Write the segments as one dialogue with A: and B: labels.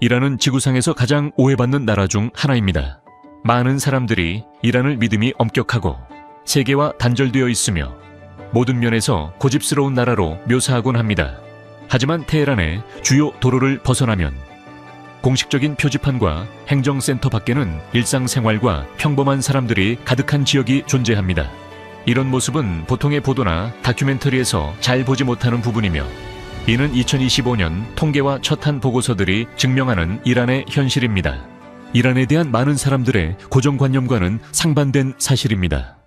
A: 이란은 지구상에서 가장 오해받는 나라 중 하나입니다. 많은 사람들이 이란을 믿음이 엄격하고 세계와 단절되어 있으며 모든 면에서 고집스러운 나라로 묘사하곤 합니다. 하지만 테헤란의 주요 도로를 벗어나면 공식적인 표지판과 행정센터 밖에는 일상생활과 평범한 사람들이 가득한 지역이 존재합니다. 이런 모습은 보통의 보도나 다큐멘터리에서 잘 보지 못하는 부분이며 이는 2025년 통계와 첫 한 보고서들이 증명하는 이란의 현실입니다. 이란에 대한 많은 사람들의 고정관념과는 상반된 사실입니다.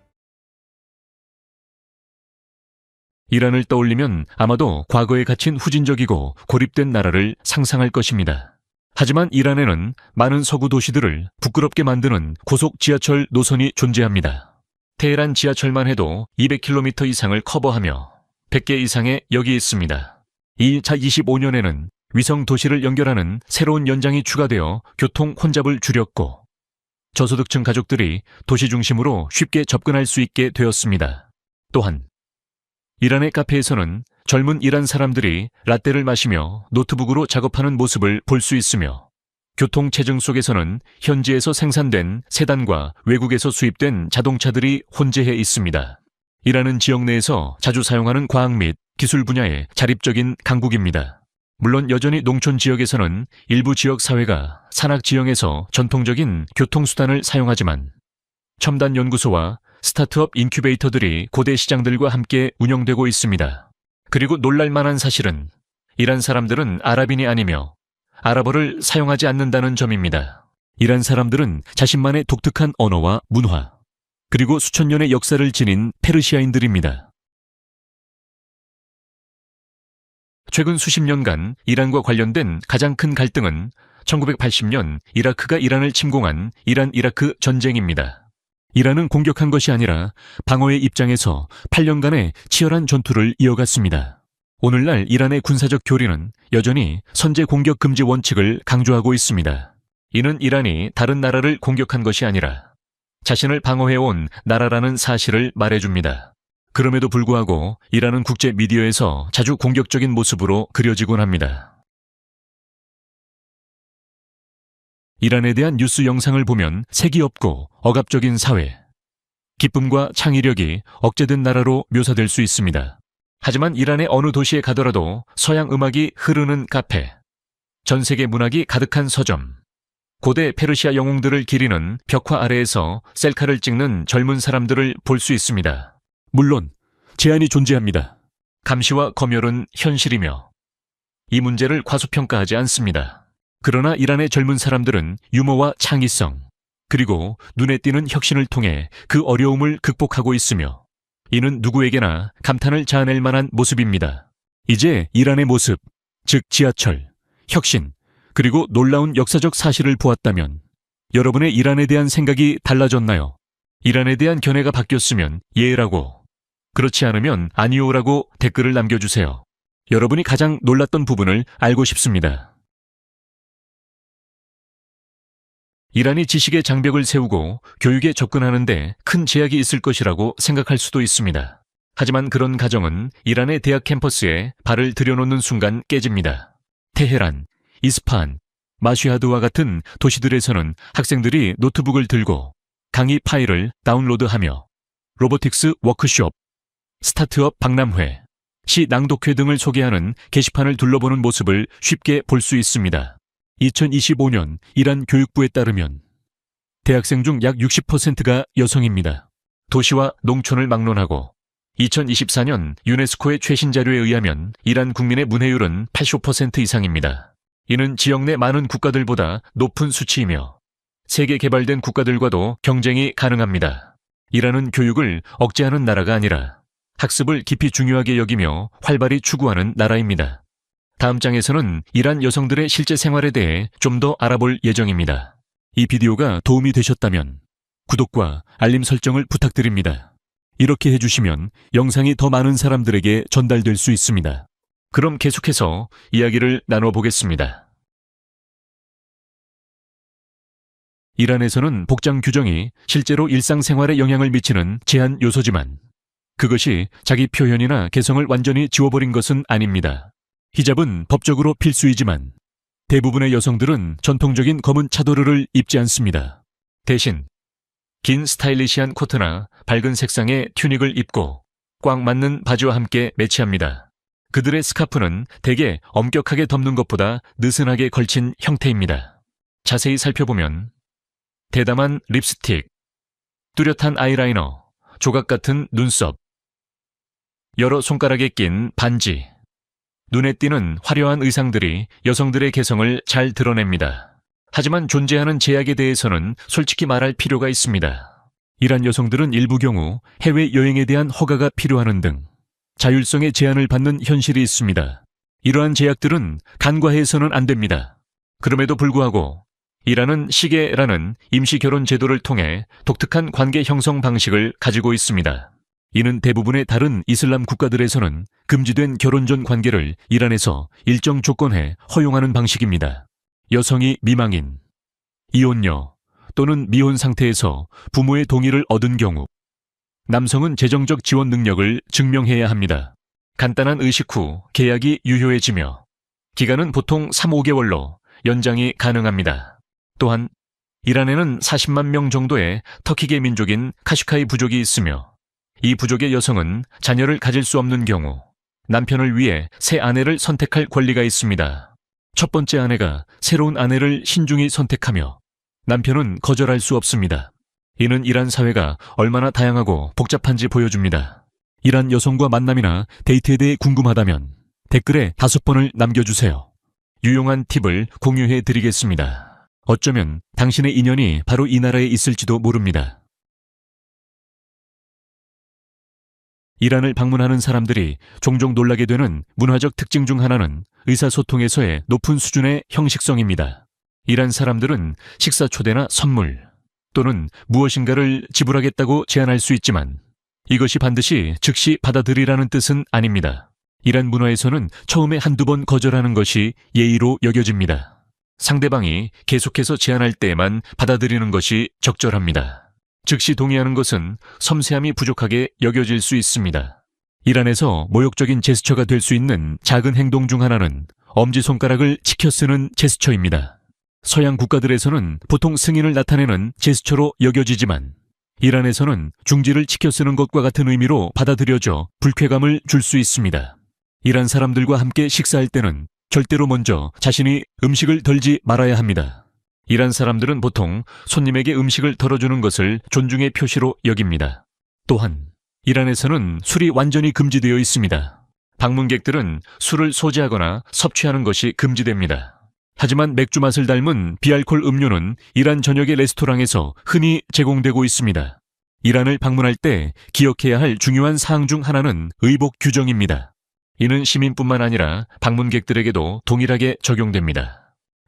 A: 이란을 떠올리면 아마도 과거에 갇힌 후진적이고 고립된 나라를 상상할 것입니다. 하지만 이란에는 많은 서구 도시들을 부끄럽게 만드는 고속 지하철 노선이 존재합니다. 테헤란 지하철만 해도 200km 이상을 커버하며 100개 이상의 역이 있습니다. 2025년에는 위성 도시를 연결하는 새로운 연장이 추가되어 교통 혼잡을 줄였고 저소득층 가족들이 도시 중심으로 쉽게 접근할 수 있게 되었습니다. 또한 이란의 카페에서는 젊은 이란 사람들이 라떼를 마시며 노트북으로 작업하는 모습을 볼 수 있으며 교통체증 속에서는 현지에서 생산된 세단과 외국에서 수입된 자동차들이 혼재해 있습니다. 이란은 지역 내에서 자주 사용하는 과학 및 기술 분야의 자립적인 강국입니다. 물론 여전히 농촌 지역에서는 일부 지역 사회가 산악 지형에서 전통적인 교통수단을 사용하지만 첨단 연구소와 스타트업 인큐베이터들이 고대 시장들과 함께 운영되고 있습니다. 그리고 놀랄만한 사실은 이란 사람들은 아랍인이 아니며 아랍어를 사용하지 않는다는 점입니다. 이란 사람들은 자신만의 독특한 언어와 문화, 그리고 수천 년의 역사를 지닌 페르시아인들입니다. 최근 수십 년간 이란과 관련된 가장 큰 갈등은 1980년 이라크가 이란을 침공한 이란-이라크 전쟁입니다. 이란은 공격한 것이 아니라 방어의 입장에서 8년간의 치열한 전투를 이어갔습니다. 오늘날 이란의 군사적 교리는 여전히 선제 공격 금지 원칙을 강조하고 있습니다. 이는 이란이 다른 나라를 공격한 것이 아니라 자신을 방어해온 나라라는 사실을 말해줍니다. 그럼에도 불구하고 이란은 국제 미디어에서 자주 공격적인 모습으로 그려지곤 합니다. 이란에 대한 뉴스 영상을 보면 색이 없고 억압적인 사회, 기쁨과 창의력이 억제된 나라로 묘사될 수 있습니다. 하지만 이란의 어느 도시에 가더라도 서양 음악이 흐르는 카페, 전 세계 문학이 가득한 서점, 고대 페르시아 영웅들을 기리는 벽화 아래에서 셀카를 찍는 젊은 사람들을 볼 수 있습니다. 물론 제한이 존재합니다. 감시와 검열은 현실이며 이 문제를 과소평가하지 않습니다. 그러나 이란의 젊은 사람들은 유머와 창의성, 그리고 눈에 띄는 혁신을 통해 그 어려움을 극복하고 있으며 이는 누구에게나 감탄을 자아낼 만한 모습입니다. 이제 이란의 모습, 즉 지하철, 혁신, 그리고 놀라운 역사적 사실을 보았다면 여러분의 이란에 대한 생각이 달라졌나요? 이란에 대한 견해가 바뀌었으면 예라고, 그렇지 않으면 아니오라고 댓글을 남겨주세요. 여러분이 가장 놀랐던 부분을 알고 싶습니다. 이란이 지식의 장벽을 세우고 교육에 접근하는데 큰 제약이 있을 것이라고 생각할 수도 있습니다. 하지만 그런 가정은 이란의 대학 캠퍼스에 발을 들여놓는 순간 깨집니다. 테헤란, 이스파한, 마쉬하드와 같은 도시들에서는 학생들이 노트북을 들고 강의 파일을 다운로드하며 로보틱스 워크숍, 스타트업 박람회, 시 낭독회 등을 소개하는 게시판을 둘러보는 모습을 쉽게 볼 수 있습니다. 2025년 이란 교육부에 따르면 대학생 중 약 60%가 여성입니다. 도시와 농촌을 막론하고 2024년 유네스코의 최신 자료에 의하면 이란 국민의 문해율은 85% 이상입니다. 이는 지역 내 많은 국가들보다 높은 수치이며 세계 개발된 국가들과도 경쟁이 가능합니다. 이란은 교육을 억제하는 나라가 아니라 학습을 깊이 중요하게 여기며 활발히 추구하는 나라입니다. 다음 장에서는 이란 여성들의 실제 생활에 대해 좀 더 알아볼 예정입니다. 이 비디오가 도움이 되셨다면 구독과 알림 설정을 부탁드립니다. 이렇게 해주시면 영상이 더 많은 사람들에게 전달될 수 있습니다. 그럼 계속해서 이야기를 나눠보겠습니다. 이란에서는 복장 규정이 실제로 일상생활에 영향을 미치는 제한 요소지만 그것이 자기 표현이나 개성을 완전히 지워버린 것은 아닙니다. 히잡은 법적으로 필수이지만 대부분의 여성들은 전통적인 검은 차도르를 입지 않습니다. 대신 긴 스타일리시한 코트나 밝은 색상의 튜닉을 입고 꽉 맞는 바지와 함께 매치합니다. 그들의 스카프는 대개 엄격하게 덮는 것보다 느슨하게 걸친 형태입니다. 자세히 살펴보면 대담한 립스틱, 뚜렷한 아이라이너, 조각 같은 눈썹, 여러 손가락에 낀 반지, 눈에 띄는 화려한 의상들이 여성들의 개성을 잘 드러냅니다. 하지만 존재하는 제약에 대해서는 솔직히 말할 필요가 있습니다. 이란 여성들은 일부 경우 해외여행에 대한 허가가 필요하는 등 자율성의 제한을 받는 현실이 있습니다. 이러한 제약들은 간과해서는 안 됩니다. 그럼에도 불구하고 이란은 시게라는 임시결혼 제도를 통해 독특한 관계 형성 방식을 가지고 있습니다. 이는 대부분의 다른 이슬람 국가들에서는 금지된 결혼 전 관계를 이란에서 일정 조건에 허용하는 방식입니다. 여성이 미망인, 이혼녀 또는 미혼 상태에서 부모의 동의를 얻은 경우 남성은 재정적 지원 능력을 증명해야 합니다. 간단한 의식 후 계약이 유효해지며 기간은 보통 3-5개월로 연장이 가능합니다. 또한 이란에는 40만 명 정도의 터키계 민족인 카슈카이 부족이 있으며 이 부족의 여성은 자녀를 가질 수 없는 경우 남편을 위해 새 아내를 선택할 권리가 있습니다. 첫 번째 아내가 새로운 아내를 신중히 선택하며 남편은 거절할 수 없습니다. 이는 이란 사회가 얼마나 다양하고 복잡한지 보여줍니다. 이란 여성과 만남이나 데이트에 대해 궁금하다면 댓글에 5번을 남겨주세요. 유용한 팁을 공유해 드리겠습니다. 어쩌면 당신의 인연이 바로 이 나라에 있을지도 모릅니다. 이란을 방문하는 사람들이 종종 놀라게 되는 문화적 특징 중 하나는 의사소통에서의 높은 수준의 형식성입니다. 이란 사람들은 식사 초대나 선물 또는 무엇인가를 지불하겠다고 제안할 수 있지만 이것이 반드시 즉시 받아들이라는 뜻은 아닙니다. 이란 문화에서는 처음에 한두 번 거절하는 것이 예의로 여겨집니다. 상대방이 계속해서 제안할 때에만 받아들이는 것이 적절합니다. 즉시 동의하는 것은 섬세함이 부족하게 여겨질 수 있습니다. 이란에서 모욕적인 제스처가 될 수 있는 작은 행동 중 하나는 엄지손가락을 치켜 쓰는 제스처입니다. 서양 국가들에서는 보통 승인을 나타내는 제스처로 여겨지지만 이란에서는 중지를 치켜 쓰는 것과 같은 의미로 받아들여져 불쾌감을 줄 수 있습니다. 이란 사람들과 함께 식사할 때는 절대로 먼저 자신이 음식을 덜지 말아야 합니다. 이란 사람들은 보통 손님에게 음식을 덜어주는 것을 존중의 표시로 여깁니다. 또한 이란에서는 술이 완전히 금지되어 있습니다. 방문객들은 술을 소지하거나 섭취하는 것이 금지됩니다. 하지만 맥주 맛을 닮은 비알콜 음료는 이란 전역의 레스토랑에서 흔히 제공되고 있습니다. 이란을 방문할 때 기억해야 할 중요한 사항 중 하나는 의복 규정입니다. 이는 시민뿐만 아니라 방문객들에게도 동일하게 적용됩니다.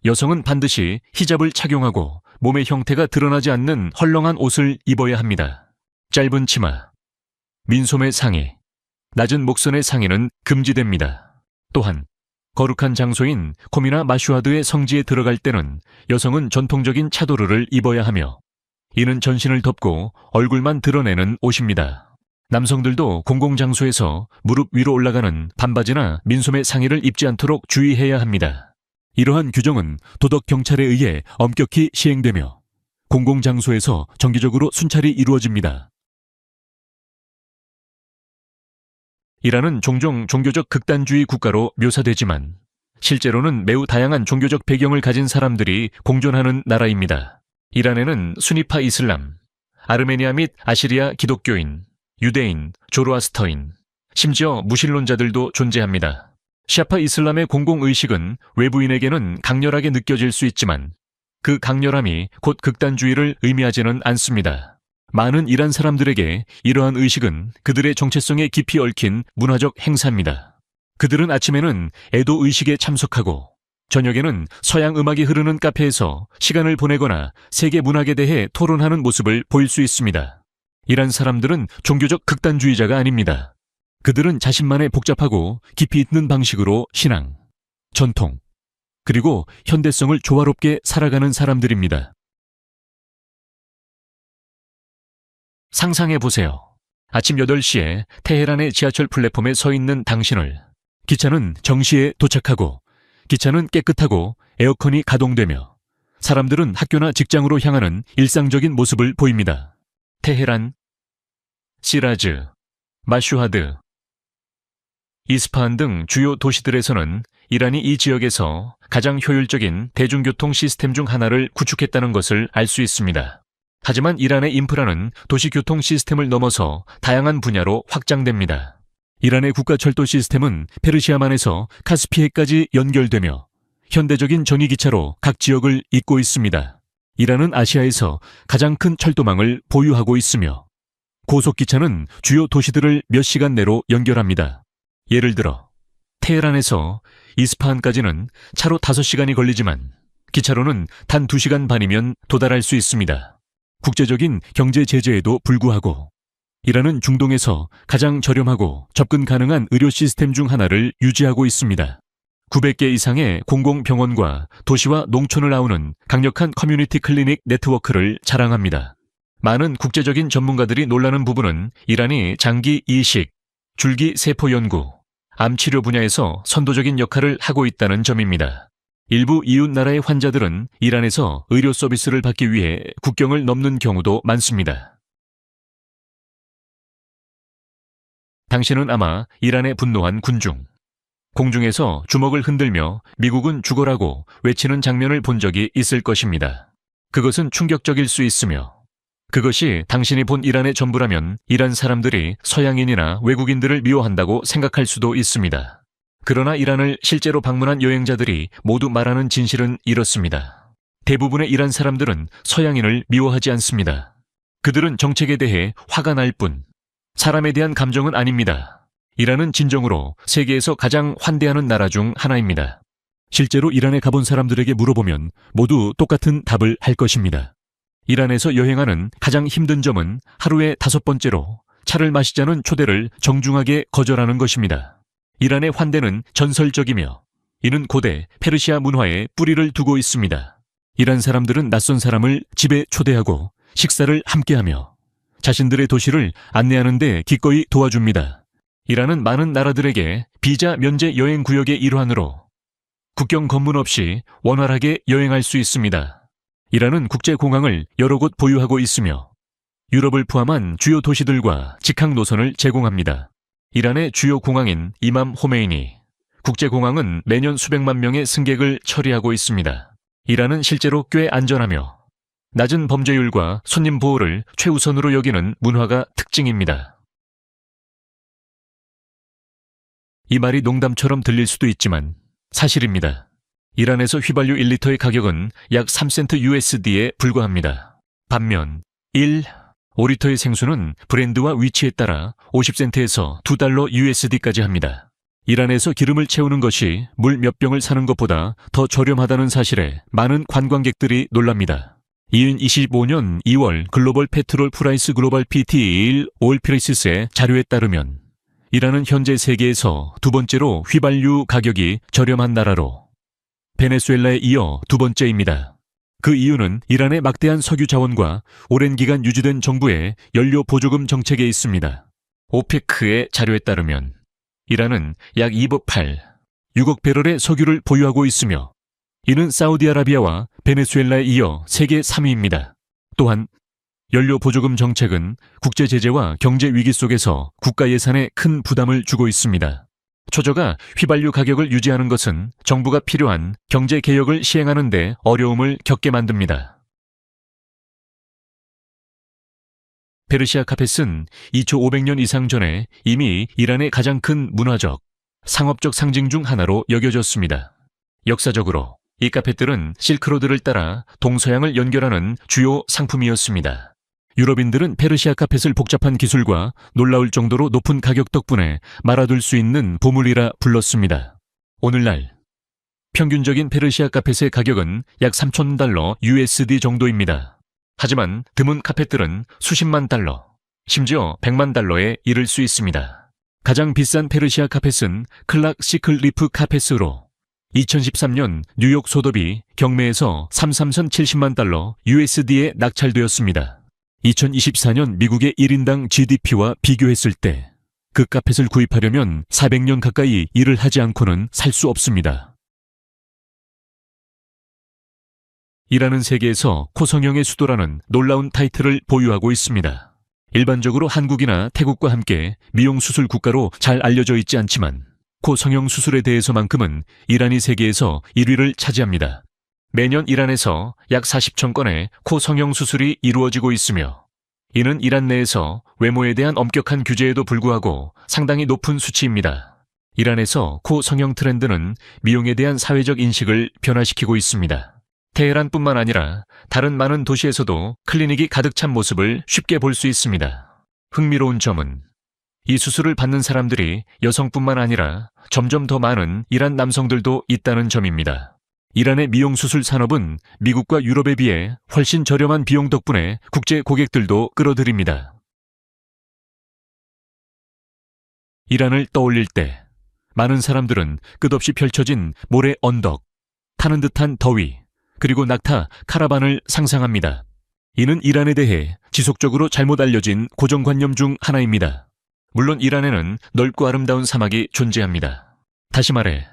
A: 여성은 반드시 히잡을 착용하고 몸의 형태가 드러나지 않는 헐렁한 옷을 입어야 합니다. 짧은 치마, 민소매 상의, 낮은 목선의 상의는 금지됩니다. 또한 거룩한 장소인 코미나 마슈하드의 성지에 들어갈 때는 여성은 전통적인 차도르를 입어야 하며 이는 전신을 덮고 얼굴만 드러내는 옷입니다. 남성들도 공공장소에서 무릎 위로 올라가는 반바지나 민소매 상의를 입지 않도록 주의해야 합니다. 이러한 규정은 도덕 경찰에 의해 엄격히 시행되며 공공장소에서 정기적으로 순찰이 이루어집니다. 이란은 종종 종교적 극단주의 국가로 묘사되지만 실제로는 매우 다양한 종교적 배경을 가진 사람들이 공존하는 나라입니다. 이란에는 수니파 이슬람, 아르메니아 및 아시리아 기독교인, 유대인, 조로아스터인, 심지어 무신론자들도 존재합니다. 샤파 이슬람의 공공의식은 외부인에게는 강렬하게 느껴질 수 있지만 그 강렬함이 곧 극단주의를 의미하지는 않습니다. 많은 이란 사람들에게 이러한 의식은 그들의 정체성에 깊이 얽힌 문화적 행사입니다. 그들은 아침에는 애도 의식에 참석하고 저녁에는 서양 음악이 흐르는 카페에서 시간을 보내거나 세계 문학에 대해 토론하는 모습을 보일 수 있습니다. 이란 사람들은 종교적 극단주의자가 아닙니다. 그들은 자신만의 복잡하고 깊이 있는 방식으로 신앙, 전통, 그리고 현대성을 조화롭게 살아가는 사람들입니다. 상상해보세요. 아침 8시에 테헤란의 지하철 플랫폼에 서 있는 당신을 기차는 정시에 도착하고 기차는 깨끗하고 에어컨이 가동되며 사람들은 학교나 직장으로 향하는 일상적인 모습을 보입니다. 테헤란, 시라즈, 마슈하드, 이스파한 등 주요 도시들에서는 이란이 이 지역에서 가장 효율적인 대중교통 시스템 중 하나를 구축했다는 것을 알 수 있습니다. 하지만 이란의 인프라는 도시교통 시스템을 넘어서 다양한 분야로 확장됩니다. 이란의 국가철도 시스템은 페르시아만에서 카스피해까지 연결되며 현대적인 전기기차로 각 지역을 잇고 있습니다. 이란은 아시아에서 가장 큰 철도망을 보유하고 있으며 고속기차는 주요 도시들을 몇 시간 내로 연결합니다. 예를 들어 테헤란에서 이스파한까지는 차로 5시간이 걸리지만 기차로는 단 2시간 반이면 도달할 수 있습니다. 국제적인 경제 제재에도 불구하고 이란은 중동에서 가장 저렴하고 접근 가능한 의료 시스템 중 하나를 유지하고 있습니다. 900개 이상의 공공병원과 도시와 농촌을 아우는 강력한 커뮤니티 클리닉 네트워크를 자랑합니다. 많은 국제적인 전문가들이 놀라는 부분은 이란이 장기 이식, 줄기 세포 연구, 암 치료 분야에서 선도적인 역할을 하고 있다는 점입니다. 일부 이웃 나라의 환자들은 이란에서 의료 서비스를 받기 위해 국경을 넘는 경우도 많습니다. 당신은 아마 이란에 분노한 군중, 공중에서 주먹을 흔들며 미국은 죽어라고 외치는 장면을 본 적이 있을 것입니다. 그것은 충격적일 수 있으며 그것이 당신이 본 이란의 전부라면 이란 사람들이 서양인이나 외국인들을 미워한다고 생각할 수도 있습니다. 그러나 이란을 실제로 방문한 여행자들이 모두 말하는 진실은 이렇습니다. 대부분의 이란 사람들은 서양인을 미워하지 않습니다. 그들은 정책에 대해 화가 날 뿐, 사람에 대한 감정은 아닙니다. 이란은 진정으로 세계에서 가장 환대하는 나라 중 하나입니다. 실제로 이란에 가본 사람들에게 물어보면 모두 똑같은 답을 할 것입니다. 이란에서 여행하는 가장 힘든 점은 하루에 5번째로 차를 마시자는 초대를 정중하게 거절하는 것입니다. 이란의 환대는 전설적이며 이는 고대 페르시아 문화에 뿌리를 두고 있습니다. 이란 사람들은 낯선 사람을 집에 초대하고 식사를 함께하며 자신들의 도시를 안내하는 데 기꺼이 도와줍니다. 이란은 많은 나라들에게 비자 면제 여행 구역의 일환으로 국경 검문 없이 원활하게 여행할 수 있습니다. 이란은 국제공항을 여러 곳 보유하고 있으며 유럽을 포함한 주요 도시들과 직항 노선을 제공합니다. 이란의 주요 공항인 이맘 호메이니 국제공항은 매년 수백만 명의 승객을 처리하고 있습니다. 이란은 실제로 꽤 안전하며 낮은 범죄율과 손님 보호를 최우선으로 여기는 문화가 특징입니다. 이 말이 농담처럼 들릴 수도 있지만 사실입니다. 이란에서 휘발유 1리터의 가격은 약 3센트 USD에 불과합니다. 반면 5리터의 생수는 브랜드와 위치에 따라 50센트에서 $2 USD까지 합니다. 이란에서 기름을 채우는 것이 물 몇 병을 사는 것보다 더 저렴하다는 사실에 많은 관광객들이 놀랍니다. 2025년 2월 글로벌 페트롤 프라이스 글로벌 PT1 오일 프라이시스의 자료에 따르면 이란은 현재 세계에서 두 번째로 휘발유 가격이 저렴한 나라로 베네수엘라에 이어 두 번째입니다. 그 이유는 이란의 막대한 석유 자원과 오랜 기간 유지된 정부의 연료 보조금 정책에 있습니다. 오페크의 자료에 따르면 이란은 약 6억 배럴의 석유를 보유하고 있으며 이는 사우디아라비아와 베네수엘라에 이어 세계 3위입니다. 또한 연료 보조금 정책은 국제 제재와 경제 위기 속에서 국가 예산에 큰 부담을 주고 있습니다. 초저가 휘발유 가격을 유지하는 것은 정부가 필요한 경제 개혁을 시행하는 데 어려움을 겪게 만듭니다. 페르시아 카펫은 2500년 이상 전에 이미 이란의 가장 큰 문화적, 상업적 상징 중 하나로 여겨졌습니다. 역사적으로 이 카펫들은 실크로드를 따라 동서양을 연결하는 주요 상품이었습니다. 유럽인들은 페르시아 카펫을 복잡한 기술과 놀라울 정도로 높은 가격 덕분에 말아둘 수 있는 보물이라 불렀습니다. 오늘날 평균적인 페르시아 카펫의 가격은 약 $3,000 USD 정도입니다. 하지만 드문 카펫들은 수십만 달러, 심지어 100만 달러에 이를 수 있습니다. 가장 비싼 페르시아 카펫은 클락 시클리프 카펫으로 2013년 뉴욕 소더비 경매에서 3삼선 70만 달러 USD에 낙찰되었습니다. 2024년 미국의 1인당 GDP와 비교했을 때 그 카펫을 구입하려면 400년 가까이 일을 하지 않고는 살 수 없습니다. 이란은 세계에서 코성형의 수도라는 놀라운 타이틀을 보유하고 있습니다. 일반적으로 한국이나 태국과 함께 미용수술 국가로 잘 알려져 있지 않지만 코 성형 수술에 대해서만큼은 이란이 세계에서 1위를 차지합니다. 매년 이란에서 약 40천 건의 코 성형 수술이 이루어지고 있으며 이는 이란 내에서 외모에 대한 엄격한 규제에도 불구하고 상당히 높은 수치입니다. 이란에서 코 성형 트렌드는 미용에 대한 사회적 인식을 변화시키고 있습니다. 테헤란뿐만 아니라 다른 많은 도시에서도 클리닉이 가득 찬 모습을 쉽게 볼 수 있습니다. 흥미로운 점은 이 수술을 받는 사람들이 여성뿐만 아니라 점점 더 많은 이란 남성들도 있다는 점입니다. 이란의 미용수술 산업은 미국과 유럽에 비해 훨씬 저렴한 비용 덕분에 국제 고객들도 끌어들입니다. 이란을 떠올릴 때 많은 사람들은 끝없이 펼쳐진 모래 언덕, 타는 듯한 더위, 그리고 낙타, 카라반을 상상합니다. 이는 이란에 대해 지속적으로 잘못 알려진 고정관념 중 하나입니다. 물론 이란에는 넓고 아름다운 사막이 존재합니다. 다시 말해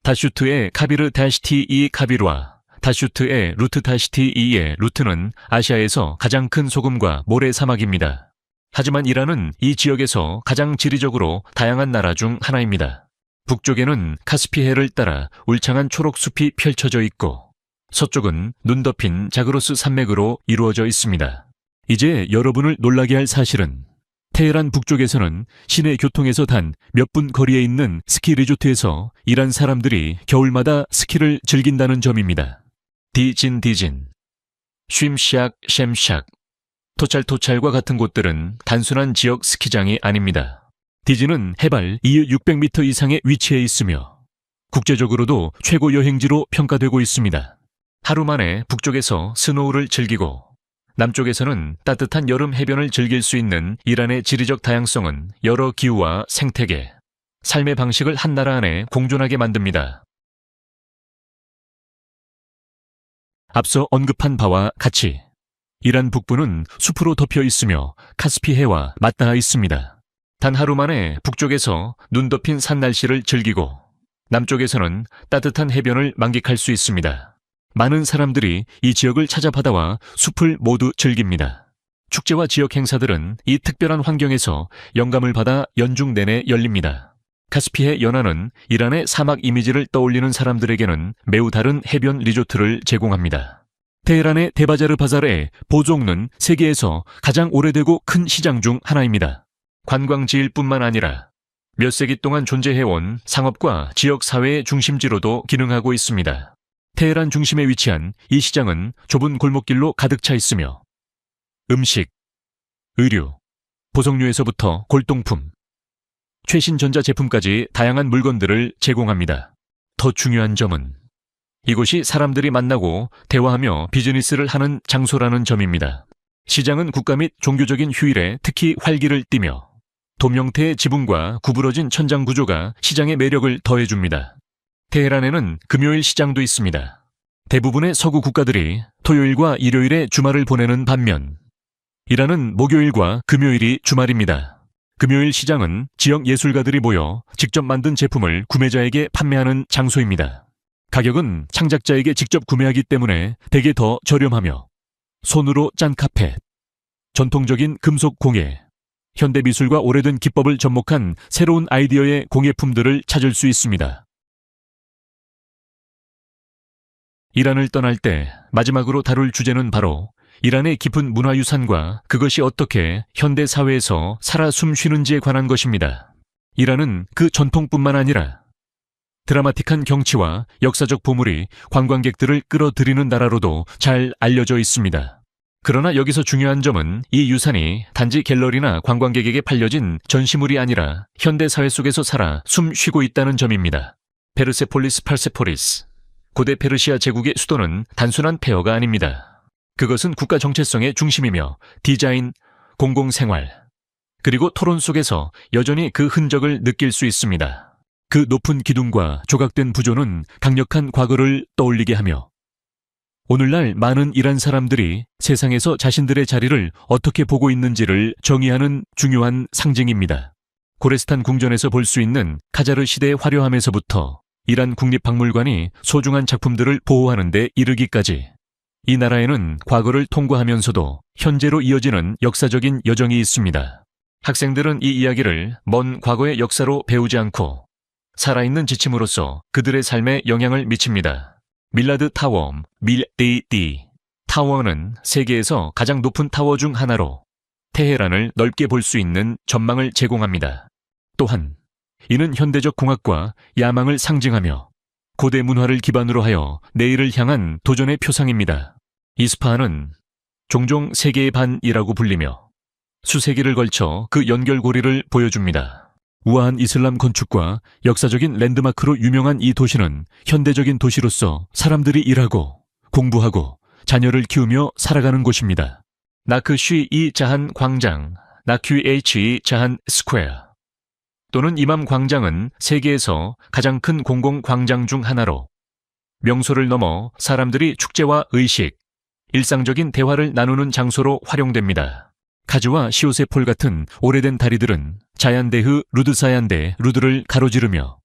A: 다슈트의 카비르 다시티-이 카비르와 다슈트의 루트 다시티-이의 루트는 아시아에서 가장 큰 소금과 모래 사막입니다. 하지만 이란은 이 지역에서 가장 지리적으로 다양한 나라 중 하나입니다. 북쪽에는 카스피해를 따라 울창한 초록숲이 펼쳐져 있고 서쪽은 눈 덮인 자그로스 산맥으로 이루어져 있습니다. 이제 여러분을 놀라게 할 사실은 테헤란 북쪽에서는 시내 교통에서 단 몇 분 거리에 있는 스키 리조트에서 이란 사람들이 겨울마다 스키를 즐긴다는 점입니다. 디진, 쉼샥, 셴샥, 토찰과 같은 곳들은 단순한 지역 스키장이 아닙니다. 디진은 해발 이후 600m 이상의 위치에 있으며 국제적으로도 최고 여행지로 평가되고 있습니다. 하루 만에 북쪽에서 스노우를 즐기고 남쪽에서는 따뜻한 여름 해변을 즐길 수 있는 이란의 지리적 다양성은 여러 기후와 생태계, 삶의 방식을 한 나라 안에 공존하게 만듭니다. 앞서 언급한 바와 같이 이란 북부는 숲으로 덮여 있으며 카스피해와 맞닿아 있습니다. 단 하루 만에 북쪽에서 눈 덮인 산 날씨를 즐기고 남쪽에서는 따뜻한 해변을 만끽할 수 있습니다. 많은 사람들이 이 지역을 찾아 바다와 숲을 모두 즐깁니다. 축제와 지역 행사들은 이 특별한 환경에서 영감을 받아 연중 내내 열립니다. 카스피해 연안은 이란의 사막 이미지를 떠올리는 사람들에게는 매우 다른 해변 리조트를 제공합니다. 테헤란의 데바자르 바자르의 보종는 세계에서 가장 오래되고 큰 시장 중 하나입니다. 관광지일 뿐만 아니라 몇 세기 동안 존재해온 상업과 지역 사회의 중심지로도 기능하고 있습니다. 테헤란 중심에 위치한 이 시장은 좁은 골목길로 가득 차 있으며 음식, 의류, 보석류에서부터 골동품, 최신 전자제품까지 다양한 물건들을 제공합니다. 더 중요한 점은 이곳이 사람들이 만나고 대화하며 비즈니스를 하는 장소라는 점입니다. 시장은 국가 및 종교적인 휴일에 특히 활기를 띠며 도명태의 지붕과 구부러진 천장 구조가 시장의 매력을 더해줍니다. 테헤란에는 금요일 시장도 있습니다. 대부분의 서구 국가들이 토요일과 일요일에 주말을 보내는 반면 이란은 목요일과 금요일이 주말입니다. 금요일 시장은 지역 예술가들이 모여 직접 만든 제품을 구매자에게 판매하는 장소입니다. 가격은 창작자에게 직접 구매하기 때문에 대개 더 저렴하며 손으로 짠 카펫, 전통적인 금속 공예, 현대미술과 오래된 기법을 접목한 새로운 아이디어의 공예품들을 찾을 수 있습니다. 이란을 떠날 때 마지막으로 다룰 주제는 바로 이란의 깊은 문화유산과 그것이 어떻게 현대 사회에서 살아 숨쉬는지에 관한 것입니다. 이란은 그 전통뿐만 아니라 드라마틱한 경치와 역사적 보물이 관광객들을 끌어들이는 나라로도 잘 알려져 있습니다. 그러나 여기서 중요한 점은 이 유산이 단지 갤러리나 관광객에게 팔려진 전시물이 아니라 현대 사회 속에서 살아 숨 쉬고 있다는 점입니다. 페르세폴리스, 고대 페르시아 제국의 수도는 단순한 폐허가 아닙니다. 그것은 국가 정체성의 중심이며 디자인, 공공생활, 그리고 토론 속에서 여전히 그 흔적을 느낄 수 있습니다. 그 높은 기둥과 조각된 부조는 강력한 과거를 떠올리게 하며 오늘날 많은 이란 사람들이 세상에서 자신들의 자리를 어떻게 보고 있는지를 정의하는 중요한 상징입니다. 고레스탄 궁전에서 볼 수 있는 카자르 시대의 화려함에서부터 이란 국립박물관이 소중한 작품들을 보호하는 데 이르기까지 이 나라에는 과거를 통과하면서도 현재로 이어지는 역사적인 여정이 있습니다. 학생들은 이 이야기를 먼 과거의 역사로 배우지 않고 살아있는 지침으로서 그들의 삶에 영향을 미칩니다. 밀라드 타워, 밀DD. 타워는 세계에서 가장 높은 타워 중 하나로 테헤란을 넓게 볼 수 있는 전망을 제공합니다. 또한 이는 현대적 공학과 야망을 상징하며 고대 문화를 기반으로 하여 내일을 향한 도전의 표상입니다. 이스파한은 종종 세계의 반이라고 불리며 수세기를 걸쳐 그 연결고리를 보여줍니다. 우아한 이슬람 건축과 역사적인 랜드마크로 유명한 이 도시는 현대적인 도시로서 사람들이 일하고 공부하고 자녀를 키우며 살아가는 곳입니다. 나크쉬-이 자한 광장, 나큐H 자한 스퀘어 또는 이맘 광장은 세계에서 가장 큰 공공광장 중 하나로 명소를 넘어 사람들이 축제와 의식, 일상적인 대화를 나누는 장소로 활용됩니다. 카즈와 시오세폴 같은 오래된 다리들은 자얀데흐 루드사얀데 루드를 가로지르며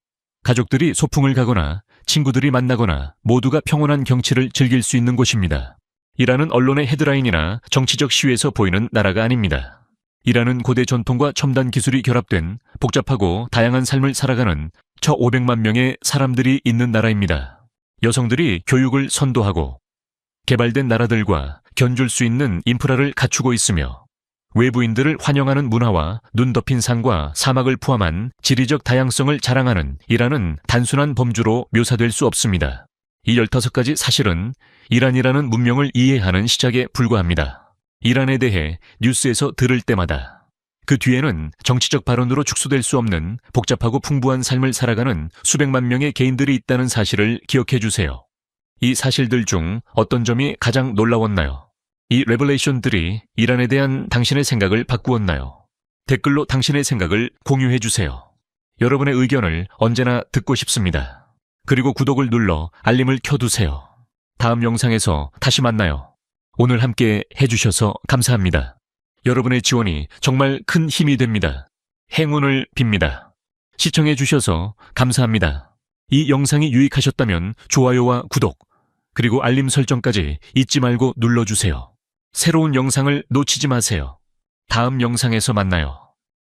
A: 가족들이 소풍을 가거나 친구들이 만나거나 모두가 평온한 경치를 즐길 수 있는 곳입니다. 이란은 언론의 헤드라인이나 정치적 시위에서 보이는 나라가 아닙니다. 이란은 고대 전통과 첨단 기술이 결합된 복잡하고 다양한 삶을 살아가는 1,500만 명의 사람들이 있는 나라입니다. 여성들이 교육을 선도하고 개발된 나라들과 견줄 수 있는 인프라를 갖추고 있으며 외부인들을 환영하는 문화와 눈 덮인 산과 사막을 포함한 지리적 다양성을 자랑하는 이란은 단순한 범주로 묘사될 수 없습니다. 이 15가지 사실은 이란이라는 문명을 이해하는 시작에 불과합니다. 이란에 대해 뉴스에서 들을 때마다 그 뒤에는 정치적 발언으로 축소될 수 없는 복잡하고 풍부한 삶을 살아가는 수백만 명의 개인들이 있다는 사실을 기억해 주세요. 이 사실들 중 어떤 점이 가장 놀라웠나요? 이 레벨레이션들이 이란에 대한 당신의 생각을 바꾸었나요? 댓글로 당신의 생각을 공유해 주세요. 여러분의 의견을 언제나 듣고 싶습니다. 그리고 구독을 눌러 알림을 켜두세요. 다음 영상에서 다시 만나요. 오늘 함께 해주셔서 감사합니다. 여러분의 지원이 정말 큰 힘이 됩니다. 행운을 빕니다. 시청해 주셔서 감사합니다. 이 영상이 유익하셨다면 좋아요와 구독, 그리고 알림 설정까지 잊지 말고 눌러주세요. 새로운 영상을 놓치지 마세요. 다음 영상에서 만나요.